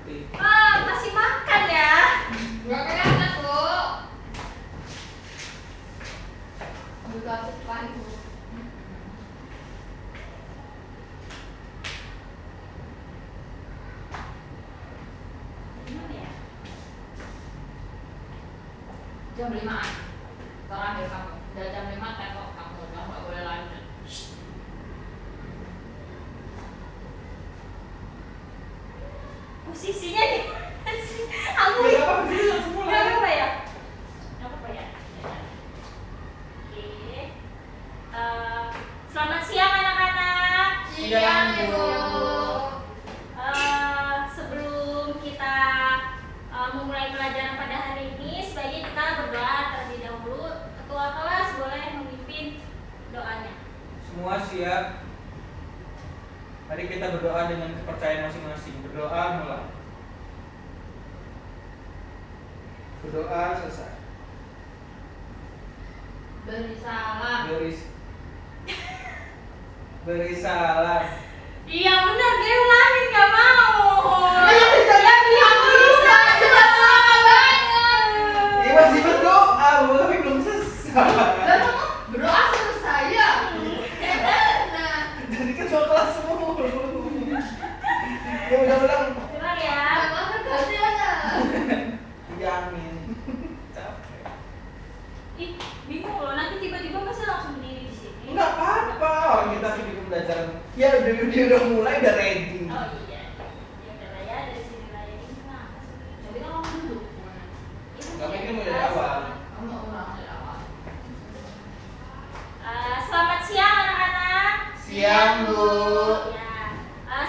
Masih makan ya? Gak kelihatan kok. Buka cepat Bu. Gimana ya? Jam 5-an. Terakhir kamu. Udah jam 5 tengok kamu. Udah gak boleh lanjut. Posisinya di mana sih? Aku Ya, apa sih langsung mulai. Gak apa-apa ya? Gak apa-apa ya? Oke. Selamat siang anak-anak. Siang, Bu. Sebelum kita memulai pelajaran pada hari ini, sebaiknya kita berdoa terlebih dahulu. Ketua kelas boleh memimpin doanya. Semua siap. Mari kita berdoa dengan kepercayaan masing-masing. Berdoa mulai. Berdoa selesai. Beri salam. Beri salam. Iya benar, dia ulangin gak mau. Ya, bisa, kita lama banget. Ini masih berdoa, Bu, tapi belum selesai. Dan kamu berdoa selesai ya? Nah, Jadi ketua kelas semua. Ya udah. Benar ya. makan ganti aja. Ya amin. Capek. Ih, bingung loh, nanti tiba-tiba masa langsung berdiri di sini. Enggak apa-apa, orang kita sih di pembelajaran. Ya udah mulai, udah ready. Oh iya. Ya udah lah ya, dari sini lah ya. Ini kenapa sih? Jadi kamu duduk. Nggak mungkin mau dari awal. Kamu ulang dari awal. Selamat siang anak-anak. Siang, Bu. Ya.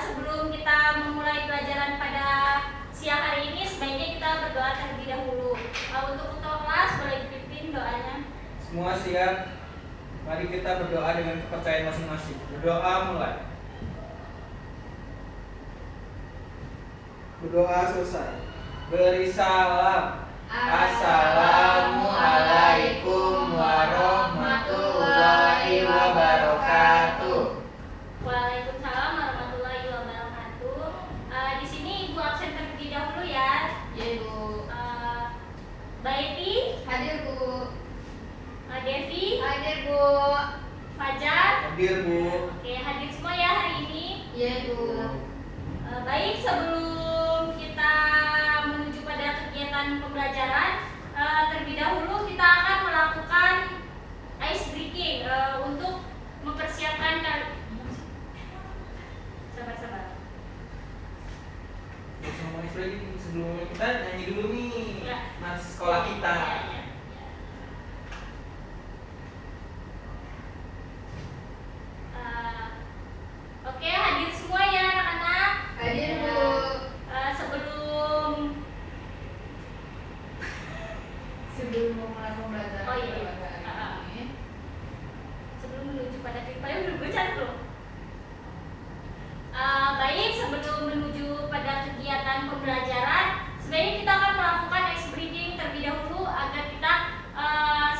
Sebelum kita memulai pelajaran pada siang hari ini, sebaiknya kita berdoa terlebih dahulu. Untuk ketua kelas boleh dipimpin doanya. Semua siap. Mari kita berdoa dengan kepercayaan masing-masing. Berdoa mulai. Berdoa selesai. Beri salam. Assalamualaikum warahmatullahi wabarakatuh. Waalaikumsalam warahmatullahi wabarakatuh. Di sini Ibu absen terlebih dahulu ya. Ya Bu. Mbak Eti, Hadir Bu. Mbak Devi, Hadir Bu. Fajar. Hadir, Bu. Oke, hadir semua ya hari ini. Ya Bu. Baik, sebelum kita menuju pada kegiatan pembelajaran, terlebih dahulu kita akan melakukan ice breaking untuk mempersiapkan sabar. Ngomong lagi sebelum kita nyanyi dulu nih. Ya. Mas sekolah kita. Ya. Oke, hadir semua ya anak-anak. Hadir Bu. Sebelum memulai pembelajaran Oh, iya. pada hari ini. Sebelum menuju pada tipe udah gue cantik loh. Baik, sebelum menuju pada kegiatan pembelajaran, sebaiknya kita akan melakukan ice breathing terlebih dahulu agar kita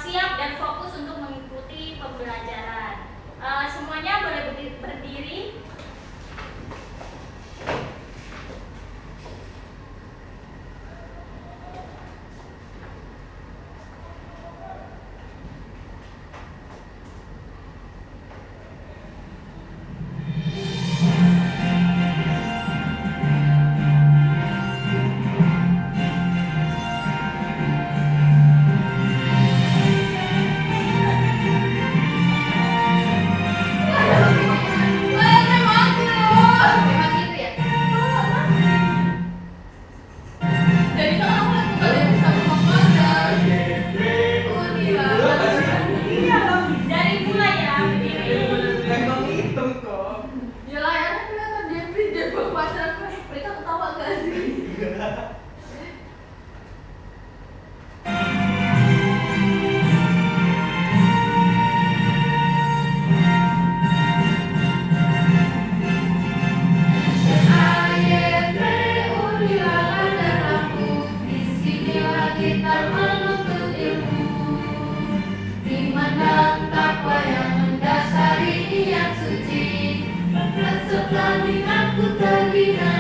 siap dan fokus untuk mengikuti pembelajaran. Semuanya boleh berdiri. Setelah minatku terbina,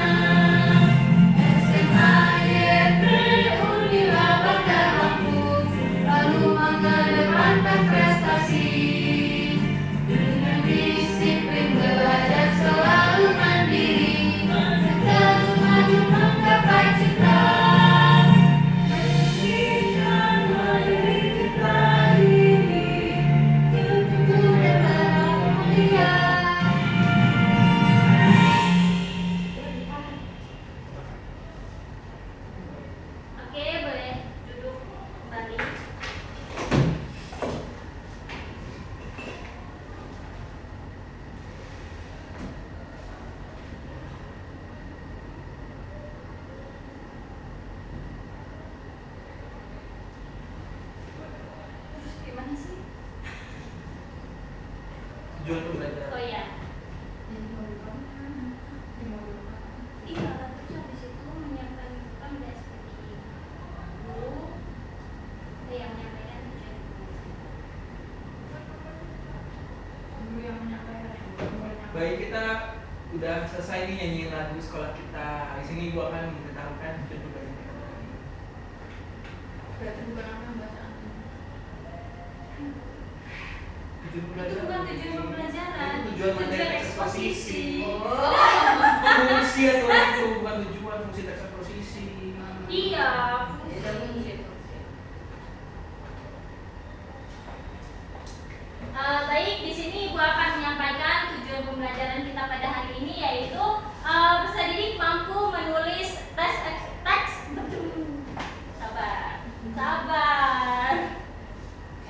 Baik, kita udah selesai nih nyanyiin lagu sekolah kita. Di sini gua akan memberitahukan tujuan pembelajaran kita pada hari ini. Berarti bukan apa bacaan. Tujuan Itu bukan tujuan pembelajaran. Itu tujuan materi eksposisi. Oh. Fungsi atau itu bukan tujuan, fungsi teks eksposisi. Iya. Itu fungsi. Baik, di sini Ibu akan menyampaikan tujuan pembelajaran kita pada hari ini, yaitu peserta didik mampu menulis teks. Sabar.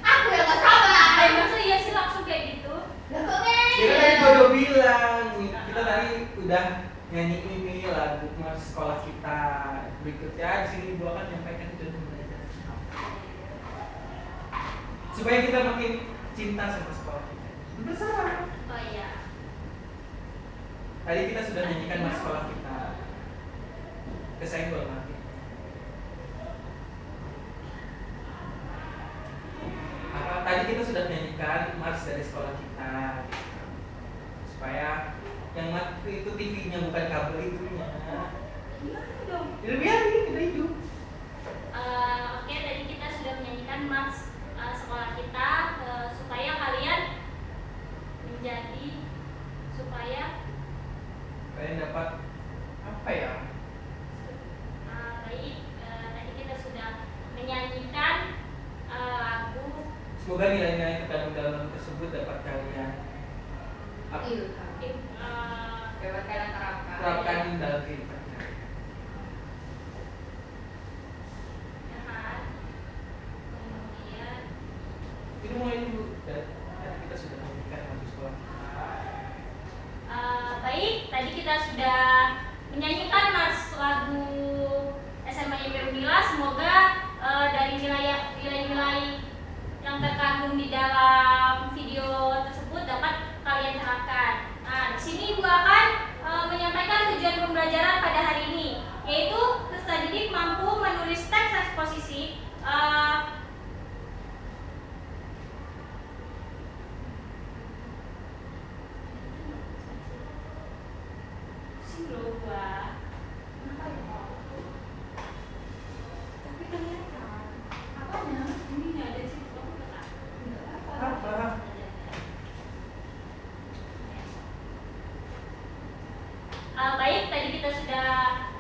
Aku yang gak sabar. Masa iya sih langsung kayak gitu? Lah kok Kita tadi gua udah bilang, kita tadi udah nyanyiin ini lagu mas sekolah kita. Berikutnya di sini gua akan menyampaikan tujuan pembelajaran supaya kita makin cinta sama sekolah kita. Bersama. Oh iya. Tadi kita sudah nyanyikan mas sekolah kita. Kesenggol mati. Tadi kita sudah nyanyikan mars dari sekolah kita, supaya yang mati itu TV-nya bukan kabel itunya. Gimana dong? Biarin kita hidup. Oke, tadi kita sudah menyanyikan mars sekolah kita supaya kalian dapat apa ya? Baik, tadi kita sudah menyanyikan lagu. Semoga nilai-nilai terkandung dalam tersebut dapat kalian Dapat kalian terapkan dalam kehidupan kita. Kemudian Itu mulai dulu. Dan kita sudah menyanyikan lagu sekolah. baik, tadi kita sudah menyanyikan lagu SMA IPB Unila. Semoga dari nilai-nilai yang terkandung di dalam video tersebut dapat kalian terapkan. Nah, di sini Ibu akan menyampaikan tujuan pembelajaran pada hari ini, yaitu peserta didik mampu menulis teks eksposisi. Baik, tadi kita sudah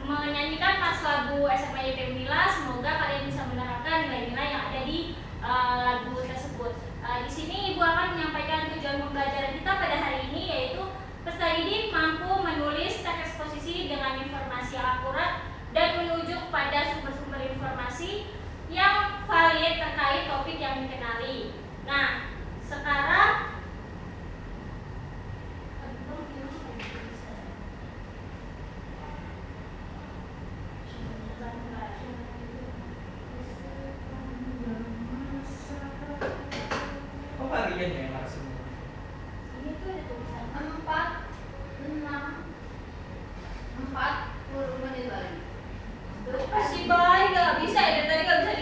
menyanyikan pas lagu SMA IPB Unila. Semoga kalian bisa menerapkan nilai-nilai yang ada di lagu tersebut. Di sini Ibu akan menyampaikan tujuan pembelajaran kita pada hari ini, yaitu peserta didik mampu menulis teks eksposisi dengan informasi yang akurat dan menuju pada sumber-sumber informasi yang valid terkait topik yang dikenali. Nah, sekarang Varian ya yang semua. ini tuh ada tulisan 40 menit lagi. si baik nggak bisa ya, dari tadi nggak bisa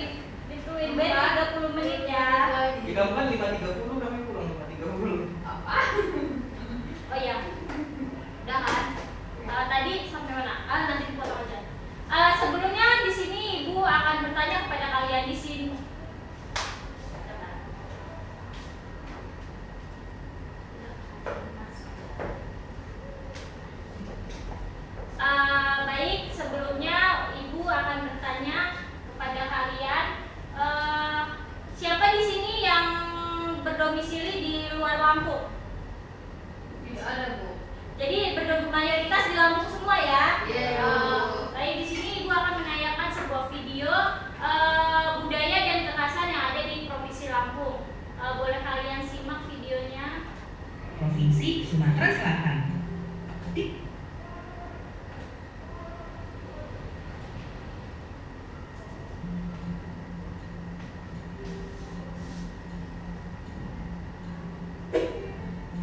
dituin baik 30 menit ya. Kita kan 5.30, kami pulang 5.30. Apa? Oh iya, udah kan? Tadi sampai mana? Nanti dipotong aja. Sebelumnya di sini Ibu akan bertanya kepada kalian di sini. Baik, sebelumnya Ibu akan bertanya kepada kalian, siapa di sini yang berdomisili di luar Lampung? Tidak ada, Bu. Jadi mayoritas di Lampung semua ya. Iya. Baik, di sini Ibu akan menayangkan sebuah video budaya dan kekhasan yang ada di Provinsi Lampung. Boleh kalian simak videonya? Provinsi Sumatera Selatan.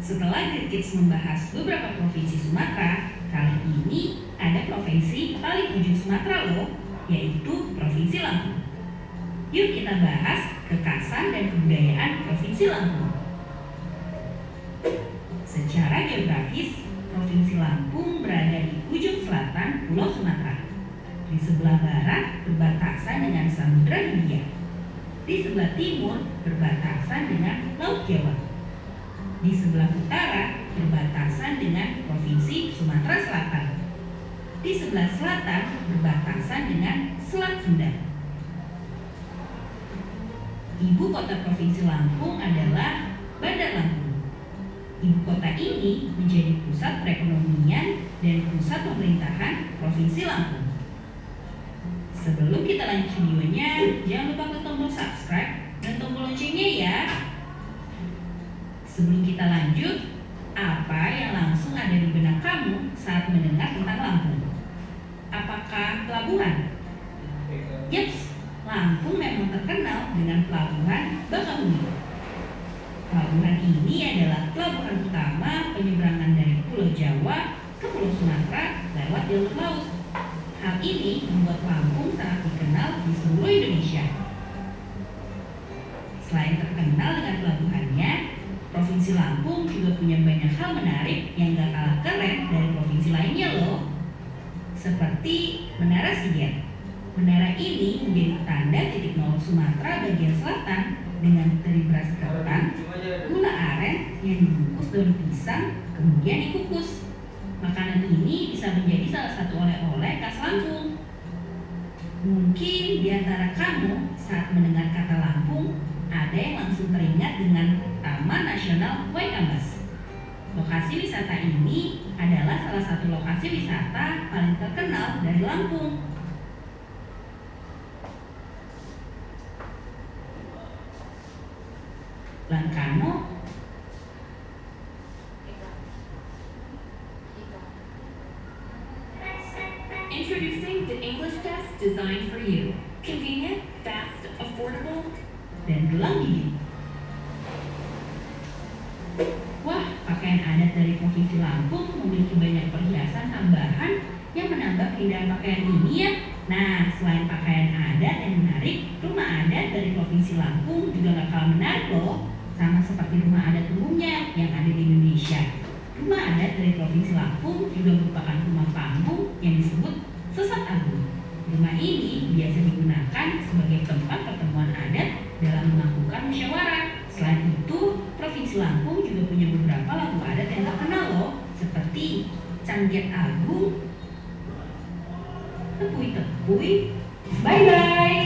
Setelah Great membahas beberapa provinsi Sumatera, kali ini ada provinsi paling ujung Sumatera loh, yaitu Provinsi Lampung. Yuk kita bahas kekhasan dan kebudayaan Provinsi Lampung. Secara geografis, Di sebelah barat berbatasan dengan Samudra Hindia. Di sebelah timur berbatasan dengan Laut Jawa. Di sebelah utara berbatasan dengan Provinsi Sumatera Selatan. Di sebelah selatan berbatasan dengan Selat Sunda. Ibu kota Provinsi Lampung adalah Bandar Lampung. Ibu kota ini menjadi pusat perekonomian dan pusat pemerintahan Provinsi Lampung. Sebelum kita lanjut videonya, jangan lupa klik tombol subscribe dan tombol loncengnya ya. Sebelum kita lanjut, apa yang langsung ada di benak kamu saat mendengar tentang Lampung? Apakah pelabuhan? Yaps, Lampung memang terkenal dengan pelabuhan Bakahuni. Pelabuhan ini adalah pelabuhan utama penyeberangan dari Pulau Jawa ke Pulau Sumatera lewat jalur laut. Hal ini membuat Lampung sangat dikenal di seluruh Indonesia. Selain terkenal dengan pelabuhannya, Provinsi Lampung juga punya banyak hal menarik yang gak kalah keren dari provinsi lainnya loh. Seperti Menara Sigit. Menara ini menjadi tanda titik nol Sumatera bagian selatan dengan teri beras ketan, gula aren yang dibungkus daun pisang, kemudian dikukus. Makanan ini bisa menjadi salah satu oleh-oleh khas Lampung. Mungkin di antara kamu saat mendengar kata Lampung, ada yang langsung teringat dengan Taman Nasional Waikambas. Lokasi wisata ini adalah salah satu lokasi wisata paling terkenal dari Lampung. Langkano, Introducing the English test designed for you. Convenient, fast, affordable. dan gelang gigi. Wah, pakaian adat dari Provinsi Lampung memiliki banyak perhiasan tambahan yang menambah keindahan pakaian ini ya. Nah, selain pakaian adat yang menarik, rumah adat dari Provinsi Lampung juga gak kalah menarik loh. Sama seperti rumah adat umumnya yang ada di Indonesia. Rumah adat dari Provinsi Lampung juga merupakan rumah panggung yang disebut Sesat Agung. Rumah ini biasa digunakan sebagai tempat pertemuan adat dalam melakukan musyawarah. Selain itu, Provinsi Lampung juga punya beberapa lagu adat yang terkenal loh, seperti Canggiat Agung, Tepui-tepui, Bye-bye.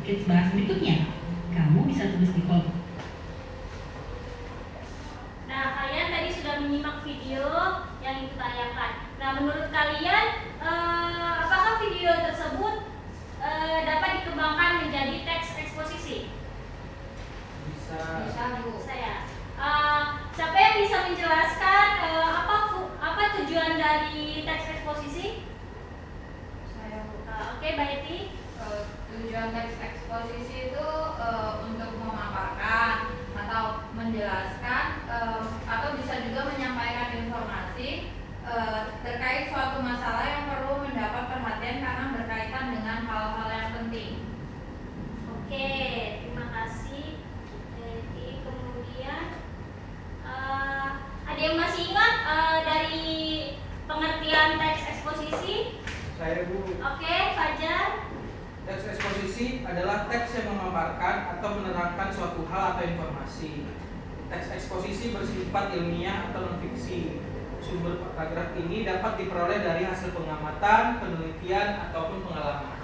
Kita bahas berikutnya. Kamu bisa tulis di kolom. Nah, kalian tadi sudah menyimak video yang Ibu tanyakan. Nah, menurut kalian, apakah video tersebut dapat dikembangkan menjadi teks eksposisi? Bisa. Bu. Saya. Siapa yang bisa menjelaskan apa tujuan dari teks eksposisi? Saya Bu. Oke, Mbak Eti. Tujuan teks eksposisi itu untuk memaparkan atau menjelaskan atau bisa juga menyampaikan informasi terkait suatu masalah yang perlu mendapat perhatian karena berkaitan dengan hal-hal yang penting. Oke, terima kasih. Jadi kemudian ada yang masih ingat dari pengertian teks eksposisi? Saya Bu. Oke, Fajar. Teks eksposisi adalah teks yang memaparkan atau menerangkan suatu hal atau informasi. Teks eksposisi bersifat ilmiah atau non-fiksi. Sumber paragraf ini dapat diperoleh dari hasil pengamatan, penelitian, ataupun pengalaman.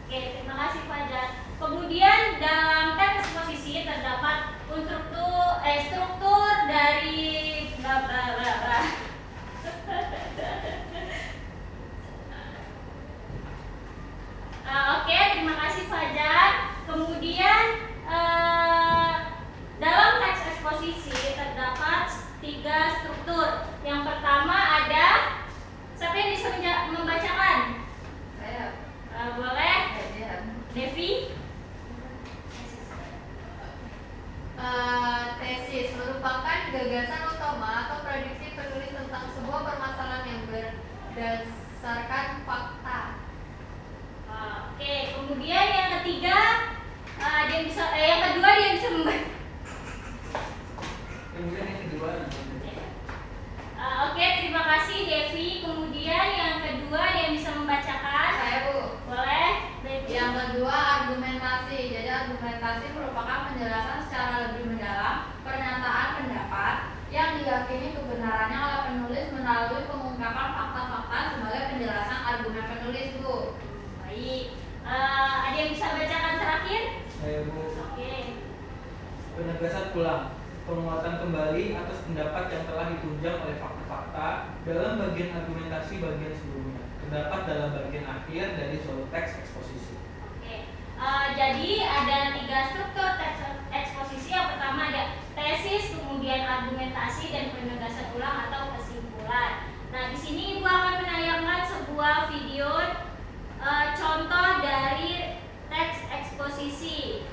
Oke, terima kasih Fajar. Kemudian dalam teks eksposisi terdapat struktur dari bla bla bla bla. Oke, terima kasih Fajar. Kemudian dalam teks eksposisi terdapat 3 struktur. Yang pertama ada, siapa yang bisa membacakan? Saya Boleh, Fajar. Devi. Tesis merupakan gagasan utama atau prediksi penulis tentang sebuah permasalahan yang berdasarkan fakta. Oke, kemudian yang ketiga, yang kedua dia bisa membaca. Kemudian yang kedua. Oke, terima kasih Devi. Kemudian penguatan kembali atas pendapat yang telah ditunjang oleh fakta-fakta dalam bagian argumentasi bagian sebelumnya, terdapat dalam bagian akhir dari suatu teks eksposisi. Oke, jadi ada 3 struktur teks eksposisi. Yang pertama ada tesis, kemudian argumentasi, dan penegasan ulang atau kesimpulan. Nah, di sini Ibu akan menayangkan sebuah video contoh dari teks eksposisi.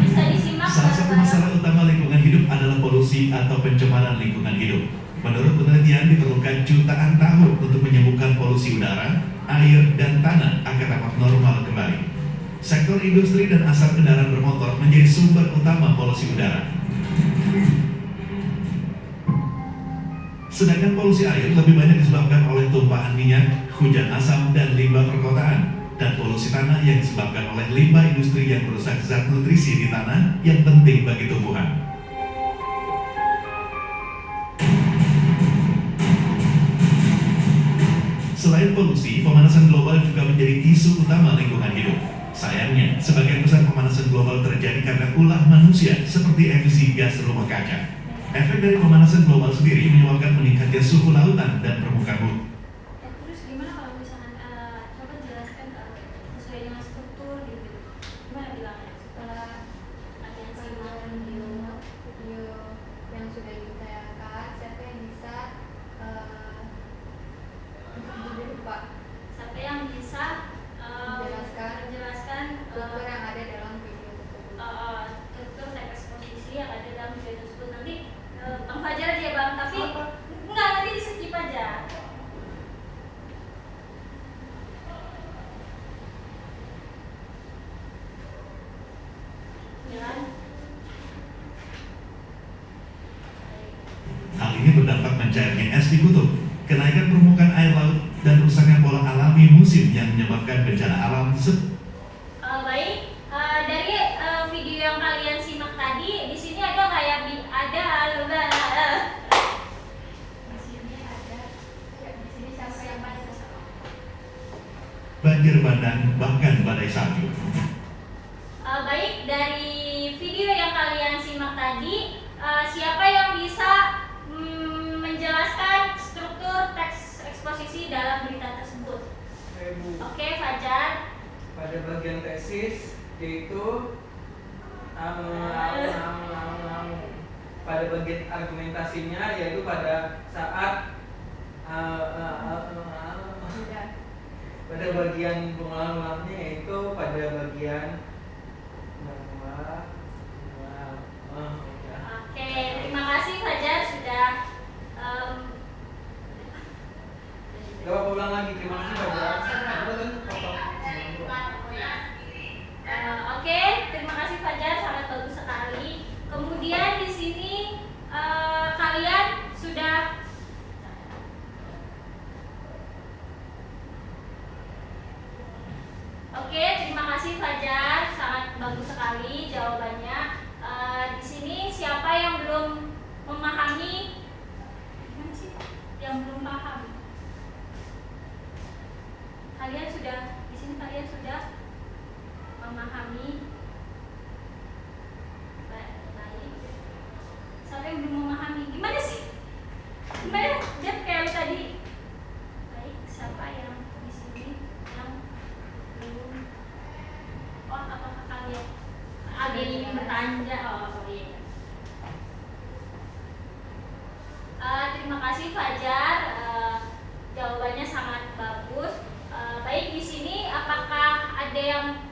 Bisa disimak Salah satu bareng-bareng. masalah utama lingkungan hidup adalah polusi atau pencemaran lingkungan hidup. Menurut penelitian, diperlukan jutaan tahun untuk menyembuhkan polusi udara, air, dan tanah agar dapat normal kembali. Sektor industri dan asap kendaraan bermotor menjadi sumber utama polusi udara. Sedangkan polusi air lebih banyak disebabkan oleh tumpahan minyak, hujan asam, dan limbah perkotaan. Dan polusi tanah yang disebabkan oleh limbah industri yang merusak zat nutrisi di tanah yang penting bagi tumbuhan. Selain polusi, pemanasan global juga menjadi isu utama lingkungan hidup. Sayangnya, sebagian besar pemanasan global terjadi karena ulah manusia seperti emisi gas rumah kaca. Efek dari pemanasan global sendiri menyebabkan meningkatnya suhu lautan dan permukaan bumi. Terus gimana kalau misalkan coba jelaskan sesuai dengan struktur gitu, gimana bilangnya? Latihan simak video yang sudah ditayangkan, siapa yang bisa jadi lupa siapa yang bisa menjelaskan struktur yang ada dalam video tersebut. struktur teks eksposisi yang ada dalam video tersebut. Nanti Bang Fajar aja ya Bang, tapi enggak, nanti di skip aja. Jalan. Hal ini berdampak mencairnya es di kutub, kenaikan permukaan air laut, dan rusaknya pola alami musim yang menyebabkan bencana alam Baik, dari video yang kalian simak tadi, di sini ada nggak ya? Di sini ada, di sini siapa yang paling banjir bandang, bahkan badai salju. Baik, dari video yang kalian simak tadi, siapa yang bisa menjelaskan struktur teks eksposisi dalam berita tersebut? Bu, Oke, Fajar. pada bagian tesis yaitu pada bagian argumentasinya yaitu pada saat pada bagian pengulang-ulangnya yaitu pada bagian Oke, terima kasih Fajar sudah Gak apa ulang lagi, terima kasih Fajar. Oke, terima kasih Fajar, sangat bagus sekali. Kemudian di sini kalian sudah Oke, terima kasih Fajar, sangat bagus sekali jawabannya. Di sini siapa yang belum memahami? Gimana sih? Yang belum paham? Kalian sudah di sini kalian sudah memahami? Baik. Siapa yang belum memahami? Gimana sih? Gimana? Dia kayak tadi. Baik, siapa yang di sini yang belum? Oh, apakah kalian ada yang bertanya? Oh iya. Terima kasih Fajar, jawabannya sangat bagus. Baik, di sini apakah ada yang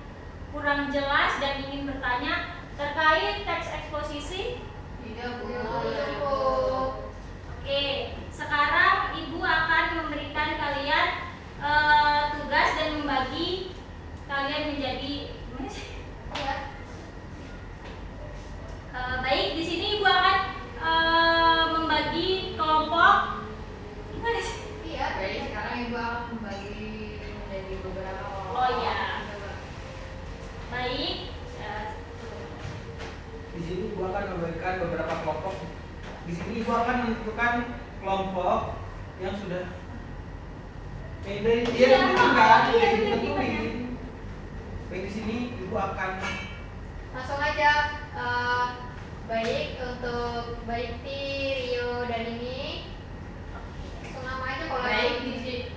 kurang jelas dan ingin bertanya terkait teks eksposisi? Tidak, Bu. Oke, sekarang Ibu akan memberikan kalian tugas dan membagi kalian menjadi baik, di sini Ibu akan membagi kelompok. Gimana sih? Iya, jadi sekarang Ibu akan membagi menjadi beberapa kelompok. Oh iya. Baik. Di sini Ibu akan memberikan beberapa kelompok. Di sini Ibu akan menentukan kelompok yang sudah Dia Iya, tentuin kan, iya, dia bener, tentuin. Baik, di sini ibu akan Langsung aja. Baik, untuk Baikti, Rio, dan ini langsung nama aja kalau Baik,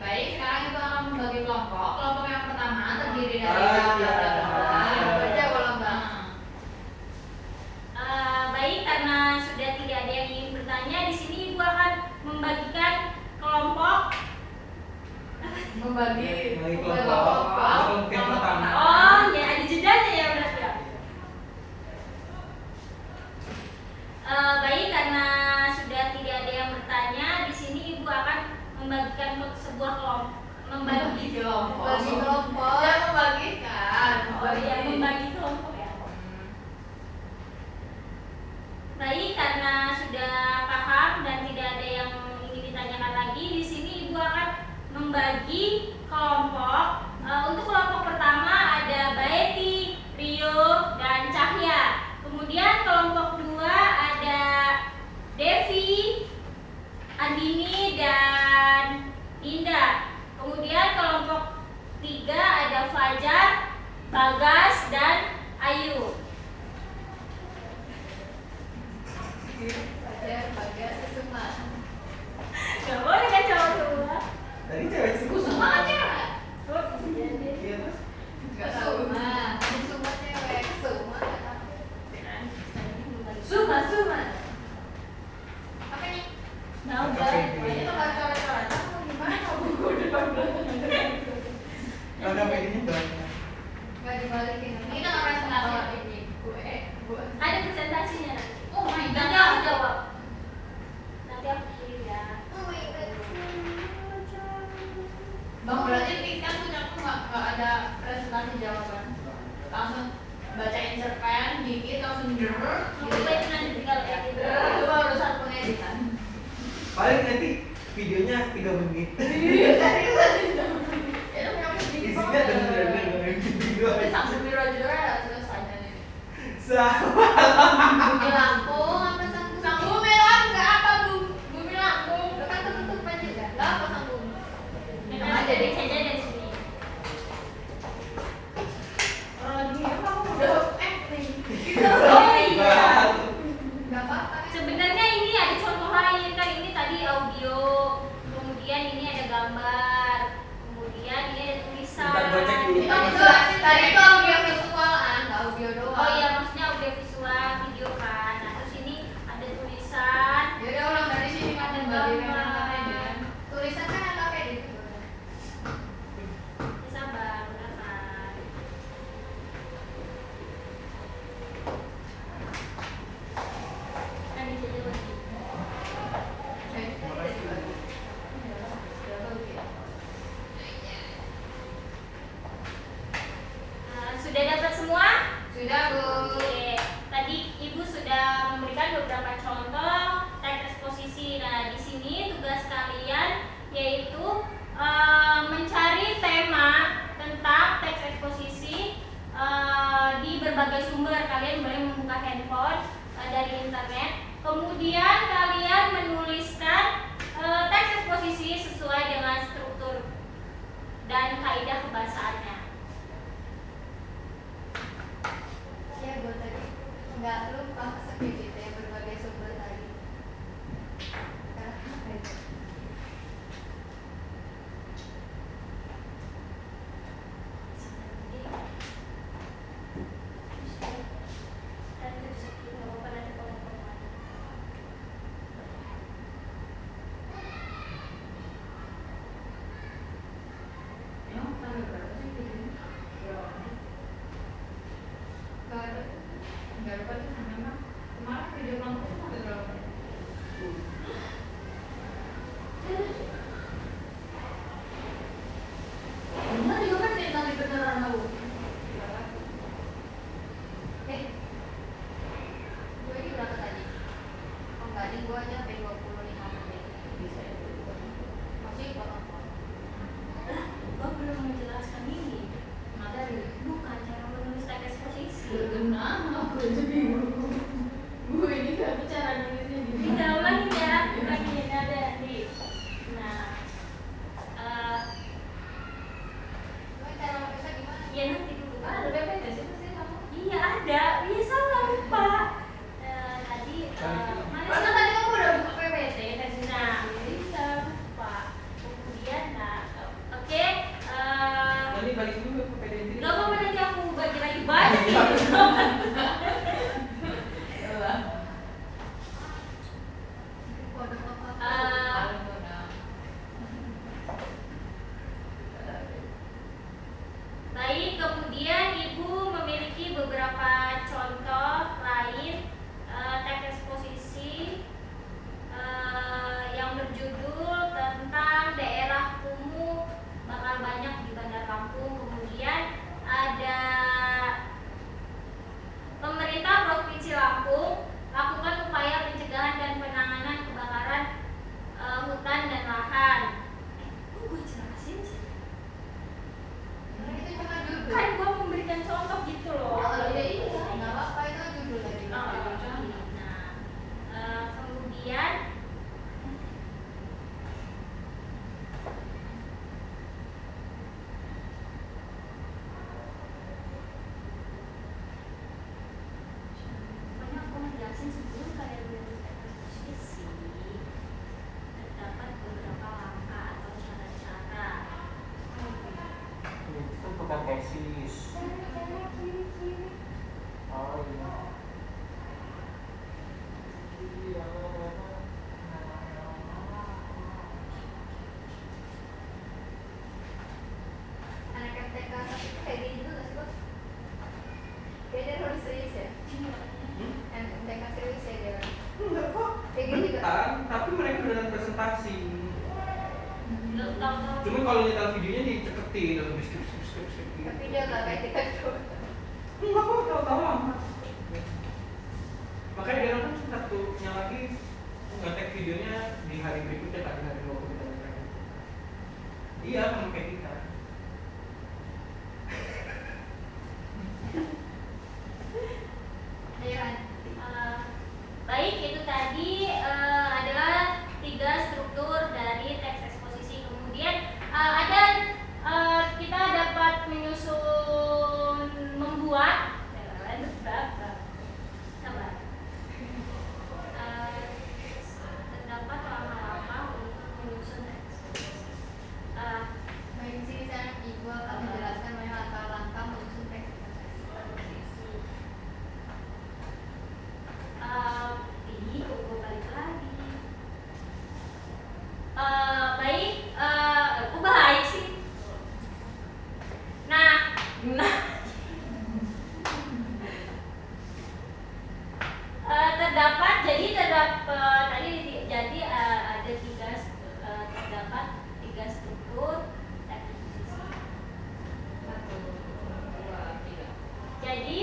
baik. Sekarang kita akan membagi kelompok. Kelompok yang pertama terdiri dari bla bla bla bla. Itu aja kalau Mbak. Baik, karena sudah tidak ada yang ingin bertanya, di sini ibu akan membagikan kelompok. Membagi kelompok yang pertama. Oh, ya ada jedanya ya berarti ya. Baik, karena sudah tidak ada yang bertanya, di sini ibu akan membagikan sebuah kelompok. membagi kelompok. Bagi kelompok. Dan membagikan. Oh iya, membagi kelompok ya. Baik, karena sudah paham dan tidak ada yang ingin ditanyakan lagi, di sini ibu akan membagi kelompok. Untuk kelompok pertama ada Baeti, Rio, dan Cahya. Kemudian kelompok dua ada Devi, Andini, dan Indah. Kemudian kelompok tiga ada Fajar, Bagas, dan Ayu. Bagas, Sesuma. Gak boleh kan cowok dua. Tadi cewek Kusuma kan cewek. Oh, jadi. Iya terus. Gak tahu. Sesuma cewek, Sesuma. Suma. Apa nih? Nah, Oke. udah. Ini tuh coret-coret. Kamu gimana? Buku depan belakang. Ada ini banyak. Gak dibalikin. Ini kita nggak presentasi. Ini gue. Ada presentasinya. Oh my god. Nanti aku jawab. Nanti aku kirim ya. Oh my god. Bang, berarti kan punya aku nggak ada presentasi jawaban. Langsung bacain cerpen dikit langsung der. Wait, nanti tinggal edit. Itu barusan pengeditan. Paling nanti videonya 3 menit. Iya, serius. Itu punya aku sedikit Isinya banget. dengan video. Udah sampai biro-biro ya selesai nih. Sama. Bumi Lampung apa Sanggung? Sang Bumi lah, nggak apa Bumi Lampung. Lo kan ketutup aja kan? Gak apa Sanggung? Nah, jadi saja dari sini. Orang lagi ya kamu udah acting. Oh iya. Gak apa-apa. Sebenarnya ini ada contoh lain kan, ini tadi audio, kemudian ini ada gambar, kemudian ini ada tulisan. Bentar, gua cek dulu. Kita dijelasin tadi itu audio visualan, gak audio doang. Oh iya, maksudnya audio visual, video kan. Nah, terus ini ada tulisan. Ya udah ulang dari sini kan dan bagaimana aja. Tulisan kan ada kayak gitu. Sabar, benar kan? Kan dijajah lagi. Sudah dapat semua? Sudah Bu. Oke, tadi Ibu sudah memberikan beberapa contoh teks eksposisi. Nah, di sini tugas kalian yaitu mencari tema tentang teks eksposisi di berbagai sumber. Kalian boleh membuka handphone dari internet. Kemudian kalian menuliskan teks eksposisi sesuai dengan struktur dan kaidah kebahasaannya. Ya gue tadi nggak lupa seperti gitu ya berbagai sumber tadi. Sekarang apa itu? Emang tanggal berapa sih videonya? Nggak lupa tuh memang kemarin video kelompok itu sampai berapa menit? Bener juga kan nih nanti beneran aku. Gue ini berapa tadi? Oh enggak, ini gue aja sampai 25 menit. Bisa ya. Masih potong-potong. Gue belum menjelaskan ini. Materi. Bukan cara menulis teks eksposisi. Benar, aku aja bingung. Gue ini gak bicara nulisnya Di gimana. dalamnya bukan ini ada di. Nah, bukan tesis. Oh iya. Anak MTK tapi kayak gini juga nggak sih bos? Kayaknya harus serius ya. MTK serius ya dia. Enggak kok. Kayak gini juga. Bentar, tapi mereka beneran presentasi. Tahu-tahu. Cuma kalau nyetel videonya dicepetin atau skrip gitu. Tapi dia nggak kayak kita tuh. Enggak kok, tahu-tahu amat. Makanya dia kan satunya lagi nge-tag videonya di hari berikutnya, kan di hari 20 kita nge-tag. Iya, sama kayak kita. Ayo kan. Baik, itu tadi adalah 3 struktur dari teks eksposisi. Kemudian kita dapat menyusun membuat terdapat langkah-langkah untuk menyusun teks eksposisi. Baik, di sini saya ibu akan menjelaskan banyak langkah-langkah menyusun teks eksposisi. Ini kok gue balik lagi. Baik, kok baik sih. Nah, terdapat terdapat 3 struktur teks eksposisi. 1, 2, 3. Jadi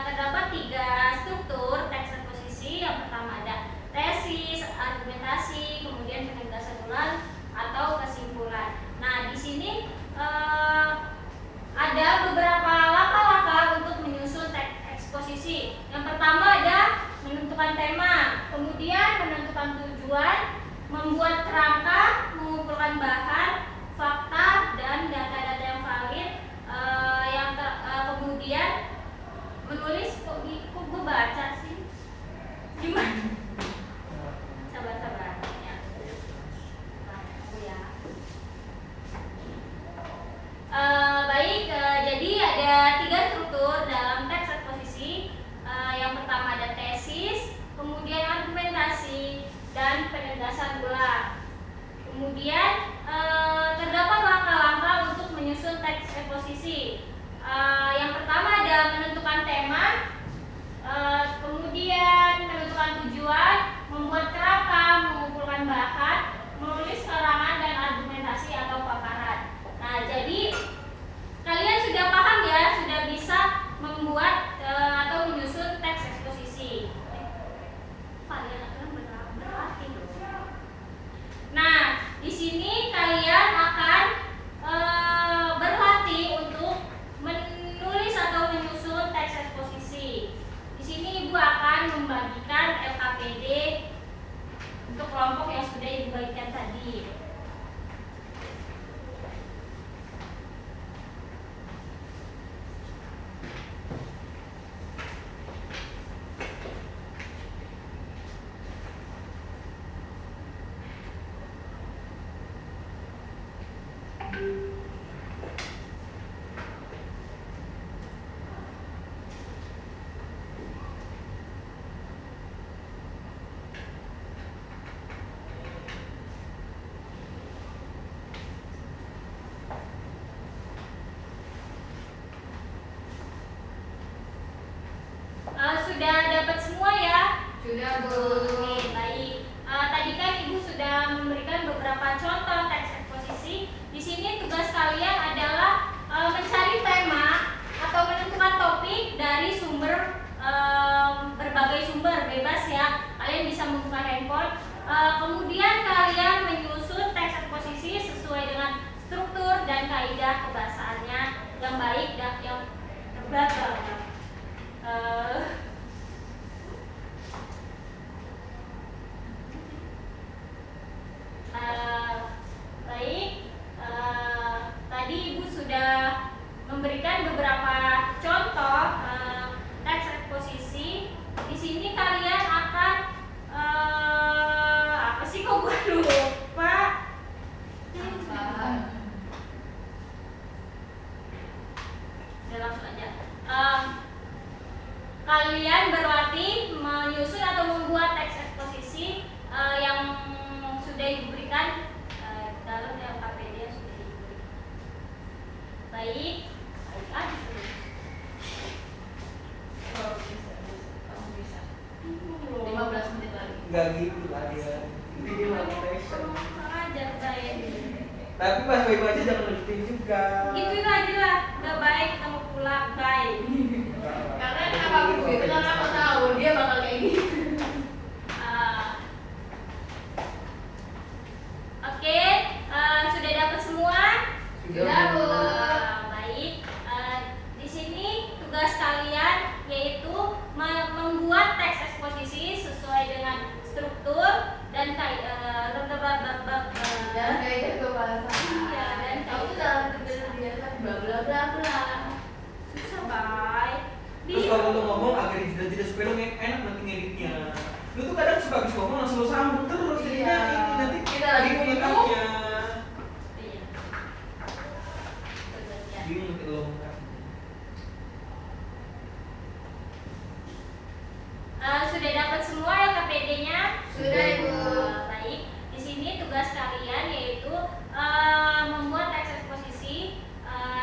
terdapat 3 struktur teks eksposisi. Yang pertama ada tesis, argumentasi, kemudian penegasan ulang atau kesimpulan. Nah, di sini ada beberapa langkah-langkah untuk menyusun teks eksposisi. Yang pertama ada menentukan tema, kemudian menentukan tujuan, membuat kerangka, mengumpulkan bahan, fakta, dan data-data yang valid. Kemudian menulis kok gue baca sih gimana? Sabar ya. Baik, jadi ada 3 struktur dalam teks eksposisi. Yang pertama ada tesis, kemudian argumentasi, dan penegasan ulang. Kemudian terdapat langkah-langkah untuk menyusun teks eksposisi. Yang pertama ada menentukan tema, kemudian menentukan tujuan, membuat kerangka, mengumpulkan bahan, menulis keterangan dan argumentasi atau paparan. Nah, jadi kalian sudah paham ya, sudah bisa membuat atau menyusun teks eksposisi. Kalian akan berlatih loh. Nah, di sini kalian akan berlatih untuk menulis atau menyusun teks eksposisi. Di sini Ibu akan membagikan LKPD untuk kelompok yang sudah Ibu bagikan tadi. Sudah dapat semua ya? Sudah Bu. Oke, baik. Tadi kan Ibu sudah memberikan beberapa contoh teks eksposisi. Di sini tugas kalian adalah mencari tema atau menentukan topik dari sumber berbagai sumber, bebas ya. Kalian bisa membuka handphone. Kemudian kalian menyusun teks eksposisi sesuai dengan struktur dan kaidah kebahasaannya yang baik dan yang terbatas. Baik, tadi Ibu sudah memberikan beberapa contoh teks eksposisi. Di sini kalian akan apa sih kok gue lupa? Baik, baik aja terus. Oh, bisa. Kamu bisa. 15 15 menit lagi. Nggak gitu lah dia. Ini dia lagi passion. ajar saya. Tapi pas baik aja jangan deketin juga. Gituin aja lah, udah baik kita mau pulang, bye. Karena kenapa aku gitu? Karena aku tahu dia bakal kayak gitu. Oke, sudah dapat semua? Sudah, Bu. Baik. Di sini tugas kalian yaitu membuat teks eksposisi sesuai dengan struktur dan Jangan kayak gitu bahasa. Iya, dan Kamu tuh dalam terbiasa biasa bla bla bla bla. susah, bye. Terus kalau lu ngomong agak dijeda-jeda supaya lu enak nanti ngeditnya. Lu tuh kadang suka habis ngomong langsung lu sambung terus jadinya Iya. ini nanti Kita lagi bingung bingung. ngomongnya. Iya. Tugasnya. Bingung nanti lu ngomong. Sudah dapat semua ya KPD-nya? Sudah, Ibu. Baik. Di sini tugas kalian yaitu membuat teks eksposisi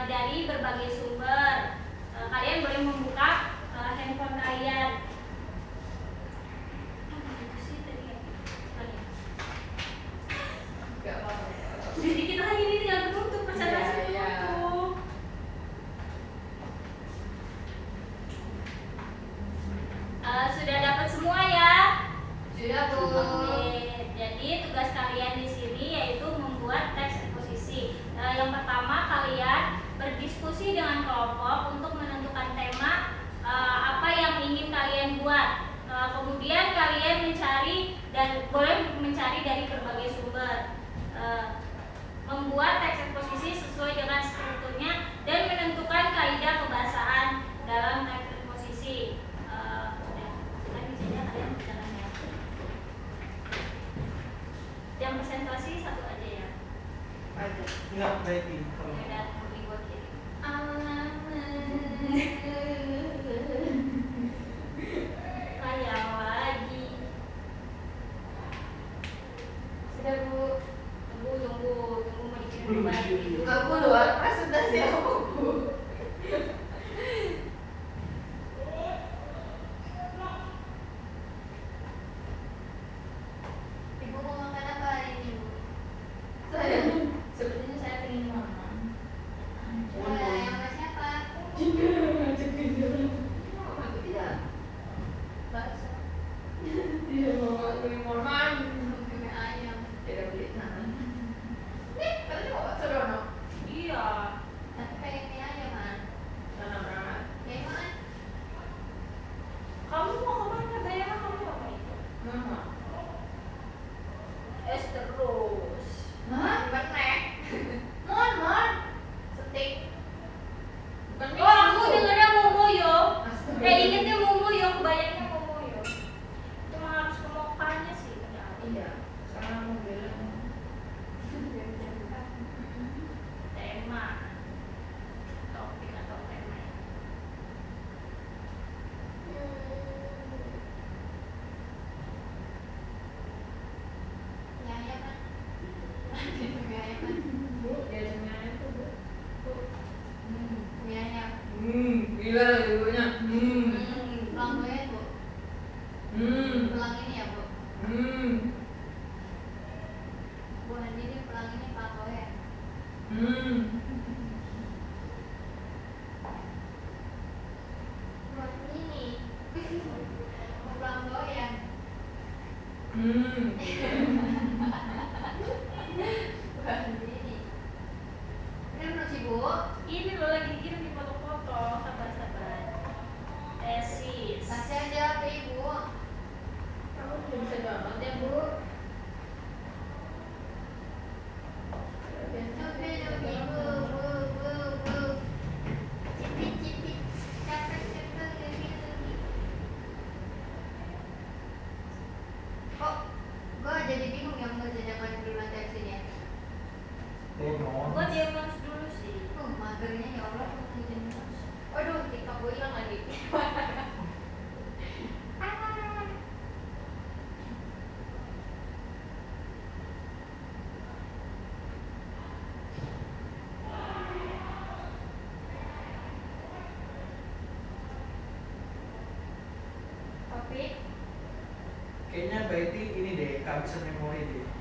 dari berbagai sumber. Kalian boleh membuka handphone kalian. Itu sih tadi ya. Gak apa-apa. Jadi dikit lagi nih tinggal tutup presentasi Iya, iya. tutup. Sudah dapat semua ya? Sudah, Bu. Oke, jadi tugas kalian di sini yaitu membuat teks eksposisi. Yang pertama kalian berdiskusi dengan kelompok untuk menentukan tema apa yang ingin kalian buat. Kemudian kalian mencari dan boleh mencari dari berbagai sumber. Membuat teks eksposisi sesuai dengan strukturnya dan menentukan kaidah kebahasaan dalam teks eksposisi. Yang presentasi satu aja ya. Aja. Enggak baik ini. Udah mau buat kirim. Kayak lagi. Sudah, Bu. Tunggu mau dikirim lagi. Aku luar presentasi aku, Bu. Ibu mau makan apa hari ini, Bu? Saya sepertinya saya pengen makan. Yang sama siapa? Aku tidak. Bakso. Dia mau makan makan. Mie ayam. Tidak beli nana. Nih, katanya mau bakso dono. Iya. Tapi pengen mie ayam, Man. Nana berangkat. Ya, Man. Kamu mau kemana? Daerah kamu apa itu? Mama. Es terus. Hah? Menek. Mon. Steak. Bukan Oh, aku dengarnya Momoyo. Astaga. Ingetnya Momoyo, kebayangnya Momoyo. Itu mah harus ke Mokanya sih. Iya, sekarang mau bilang. Tema. Topik atau tema. Mie ayam, Man. Mie ayam, Man. Bu, dia sebenarnya itu, Bu. Mie ayam. Gila ibunya. Tulang doyan, Bu. Tulang ini ya, Bu. Bu Handi ini tulang ini tulang doyan. Bu Handi ini. Tulang doyan. Bu Handi ini. Ini menurut si Bu. Ini lo lagi dikirim di foto-foto. Sabar. Tesis. Kasih aja ke Ibu. Kamu udah bisa download ya, Bu? Dupi, bu. Cipit. Capek, dupi. Kok gua jadi bingung yang mengerjakan dulu teks ini ya? Gua diam dulu sih. Magernya ya Allah, mau ngerjain terus. Waduh, TikTok gue hilang lagi. Kayaknya Mbak Iti ini deh, kehabisan memori deh.